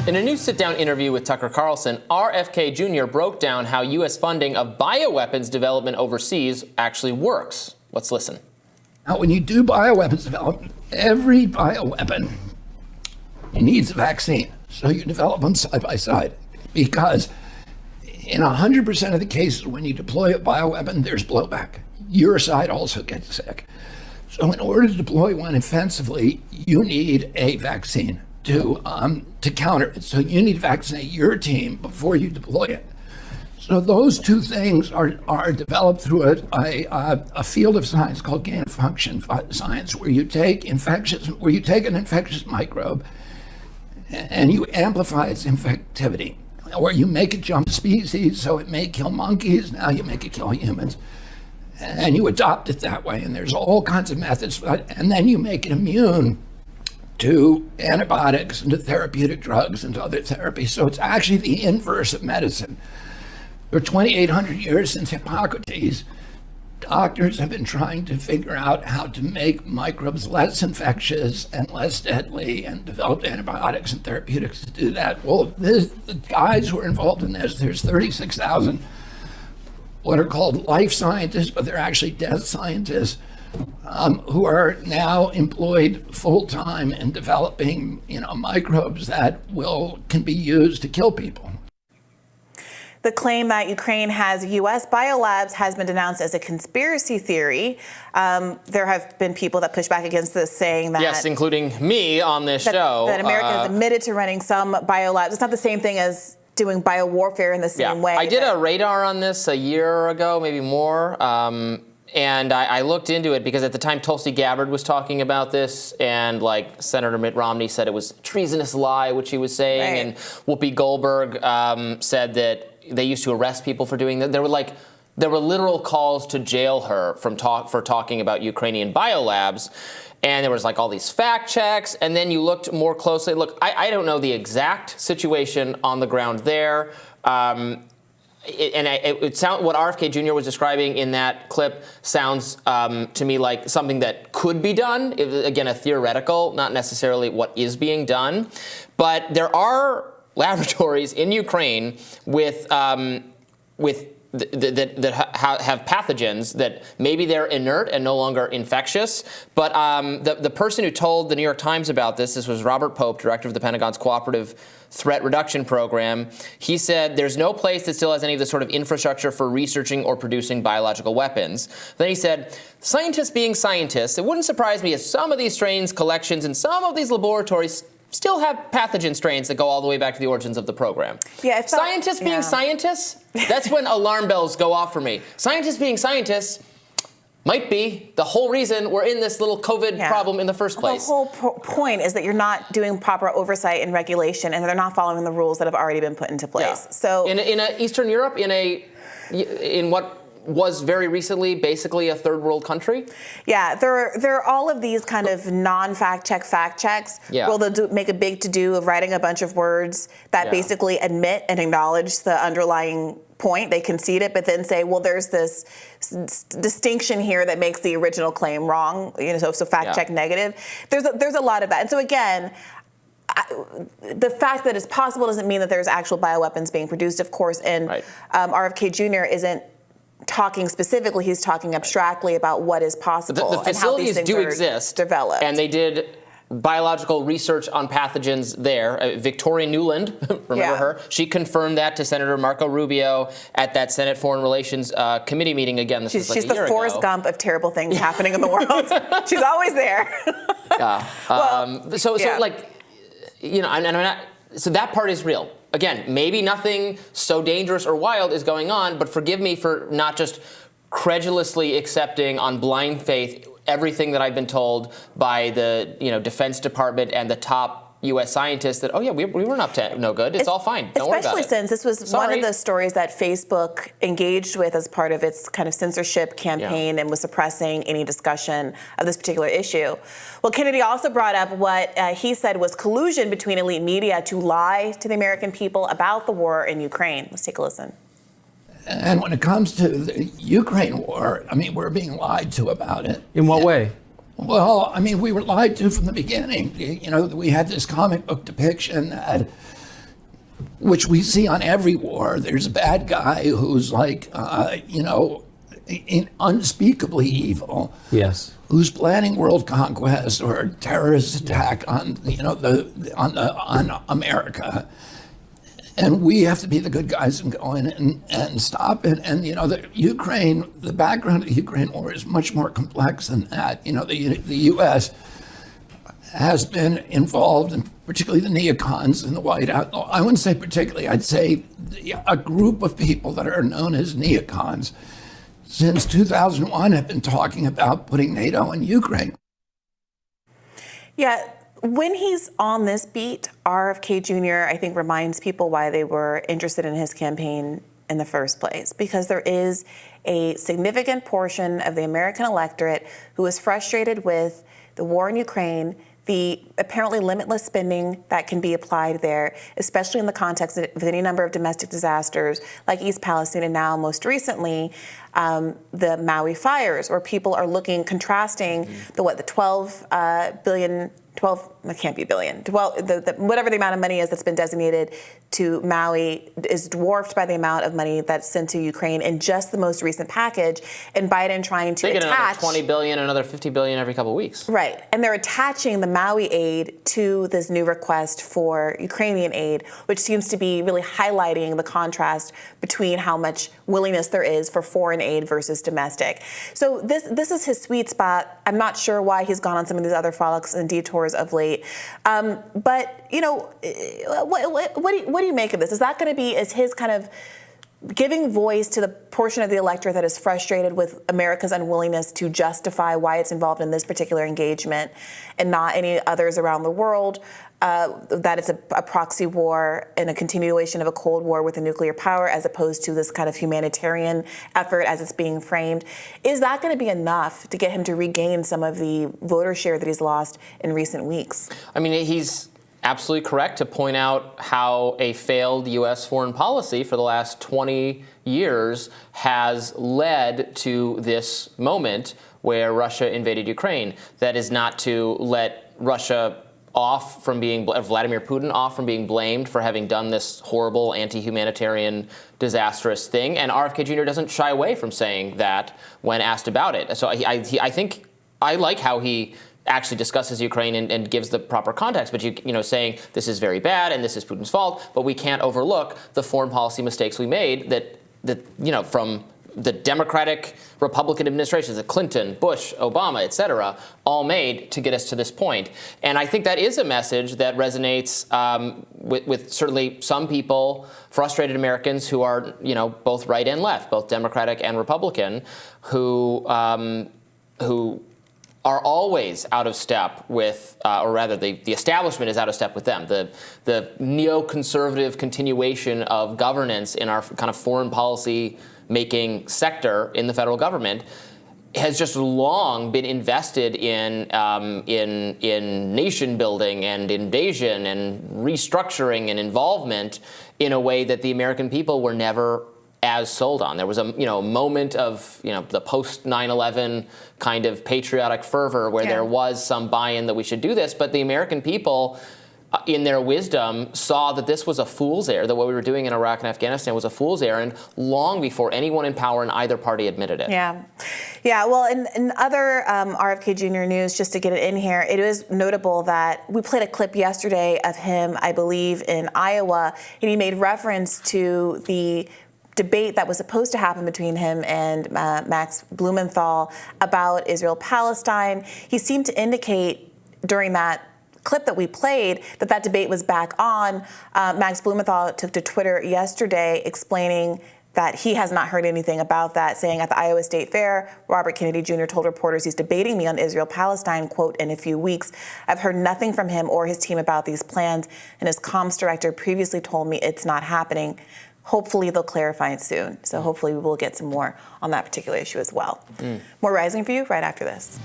In a new sit-down interview with Tucker Carlson, RFK Jr. broke down how U.S. funding of bioweapons development overseas actually works. Let's listen. Now, when you do bioweapons development, every bioweapon needs a vaccine. So you develop them side by side. Because in 100% of the cases, when you deploy a bioweapon, there's blowback. Your side also gets sick. So in order to deploy one offensively, you need a vaccine to counter it. So you need to vaccinate your team before you deploy it. So those two things are developed through a field of science called gain of function science, where you take an infectious microbe and you amplify its infectivity, or you make it jump species, so it may kill monkeys, now you make it kill humans. And you adopt it that way, and there's all kinds of methods, and then you make it immune to antibiotics and to therapeutic drugs and to other therapies. So it's actually the inverse of medicine. For 2,800 years since Hippocrates, doctors have been trying to figure out how to make microbes less infectious and less deadly, and developed antibiotics and therapeutics to do that. Well, the guys who are involved in this, there's 36,000 what are called life scientists, but they're actually death scientists, who are now employed full-time in developing, microbes that can be used to kill people. The claim that Ukraine has U.S. biolabs has been denounced as a conspiracy theory. There have been people that push back against this, saying that... Yes, including me on this show. That America has admitted to running some biolabs. It's not the same thing as doing biowarfare in the same way. I did a radar on this a year ago, maybe more. And I looked into it because at the time Tulsi Gabbard was talking about this, and Senator Mitt Romney said it was a treasonous lie, which he was saying, right. And Whoopi Goldberg said that they used to arrest people for doing that. There were literal calls to jail her for talking about Ukrainian biolabs, and there was all these fact checks. And then you looked more closely. Look, I don't know the exact situation on the ground there. It sounds what RFK Jr. was describing in that clip sounds to me like something that could be done. Again, a theoretical, not necessarily what is being done. But there are laboratories in Ukraine that have pathogens that maybe they're inert and no longer infectious. But the person who told the New York Times about this was Robert Pope, director of the Pentagon's Cooperative Threat Reduction Program. He said there's no place that still has any of the sort of infrastructure for researching or producing biological weapons. Then he said, scientists being scientists, it wouldn't surprise me if some of these strains collections in some of these laboratories still have pathogen strains that go all the way back to the origins of the program. Yeah, scientists being scientists, that's when alarm bells go off for me. Scientists being scientists might be the whole reason we're in this little COVID problem in the first place. The whole point is that you're not doing proper oversight and regulation, and they're not following the rules that have already been put into place. Yeah. So in Eastern Europe, in what was very recently basically a third world country? Yeah, there are all of these kind of non-fact checks. Yeah. Well, they'll make a big to-do of writing a bunch of words that basically admit and acknowledge the underlying point. They concede it, but then say, well, there's this distinction here that makes the original claim wrong. So fact check negative. There's a lot of that. And so again, the fact that it's possible doesn't mean that there's actual bioweapons being produced, of course. And right. RFK Jr. isn't talking specifically, he's talking abstractly about what is possible. The facilities do exist, developed. And they did biological research on pathogens there. Victoria Nuland, remember her? She confirmed that to Senator Marco Rubio at that Senate Foreign Relations Committee meeting. Again, she's the Forrest Gump of terrible things happening in the world. She's always there. So that part is real. Again, maybe nothing so dangerous or wild is going on, but forgive me for not just credulously accepting on blind faith everything that I've been told by the Defense Department and the top U.S. scientists that, we weren't up to no good. It's all fine. Don't worry about it. Especially since this was one of the stories that Facebook engaged with as part of its kind of censorship campaign and was suppressing any discussion of this particular issue. Well, Kennedy also brought up what he said was collusion between elite media to lie to the American people about the war in Ukraine. Let's take a listen. And when it comes to the Ukraine war, we're being lied to about it. In what way? Well, we were lied to from the beginning. We had this comic book depiction that which we see on every war. There's a bad guy who's like, unspeakably evil. Yes. Who's planning world conquest or a terrorist attack on on America. And we have to be the good guys and go in and stop it. And, the background of the Ukraine war is much more complex than that. The U.S. has been involved, and particularly the neocons in the White House. I wouldn't say particularly, I'd say a group of people that are known as neocons since 2001 have been talking about putting NATO in Ukraine. Yeah. When he's on this beat, RFK Jr., I think, reminds people why they were interested in his campaign in the first place, because there is a significant portion of the American electorate who is frustrated with the war in Ukraine, the apparently limitless spending that can be applied there, especially in the context of any number of domestic disasters like East Palestine and now most recently the Maui fires, where people are contrasting the 12 billion. 12, it can't be billion. Well, whatever the amount of money is that's been designated to Maui is dwarfed by the amount of money that's sent to Ukraine in just the most recent package. And Biden trying to they attach get another $20 billion, another $50 billion every couple of weeks. Right, and they're attaching the Maui aid to this new request for Ukrainian aid, which seems to be really highlighting the contrast between how much willingness there is for foreign aid versus domestic. So this is his sweet spot. I'm not sure why he's gone on some of these other frolics and detours of late. But what do you make of this? Is that going to be his kind of giving voice to the portion of the electorate that is frustrated with America's unwillingness to justify why it's involved in this particular engagement and not any others around the world, that it's a proxy war and a continuation of a Cold War with a nuclear power as opposed to this kind of humanitarian effort as it's being framed? Is that going to be enough to get him to regain some of the voter share that he's lost in recent weeks? I mean, he's absolutely correct to point out how a failed U.S. foreign policy for the last 20 years has led to this moment where Russia invaded Ukraine. That is not to let Russia off from being, Vladimir Putin off from being blamed for having done this horrible anti-humanitarian, disastrous thing. And RFK Jr. doesn't shy away from saying that when asked about it. So I think I like how he actually discusses Ukraine and gives the proper context, but saying this is very bad and this is Putin's fault, but we can't overlook the foreign policy mistakes we made that from the Democratic, Republican administrations, the Clinton, Bush, Obama, et cetera, all made to get us to this point. And I think that is a message that resonates with certainly some people, frustrated Americans who are, both right and left, both Democratic and Republican, who are always out of step with, or rather the establishment is out of step with them. The neoconservative continuation of governance in our kind of foreign policy making sector in the federal government has just long been invested in nation building and invasion and restructuring and involvement in a way that the American people were never as sold on. There was a moment of the post 9/11 kind of patriotic fervor where there was some buy-in that we should do this, but the American people, in their wisdom, saw that this was a fool's errand, that what we were doing in Iraq and Afghanistan was a fool's errand long before anyone in power in either party admitted it. Yeah. Well, in other RFK Jr. news, just to get it in here, it is notable that we played a clip yesterday of him, I believe, in Iowa, and he made reference to the debate that was supposed to happen between him and Max Blumenthal about Israel-Palestine. He seemed to indicate during that clip that we played that debate was back on. Max Blumenthal took to Twitter yesterday explaining that he has not heard anything about that, saying at the Iowa State Fair, Robert Kennedy Jr. told reporters he's debating me on Israel-Palestine, quote, in a few weeks. I've heard nothing from him or his team about these plans, and his comms director previously told me it's not happening. Hopefully they'll clarify it soon. So hopefully we will get some more on that particular issue as well. More Rising for you right after this.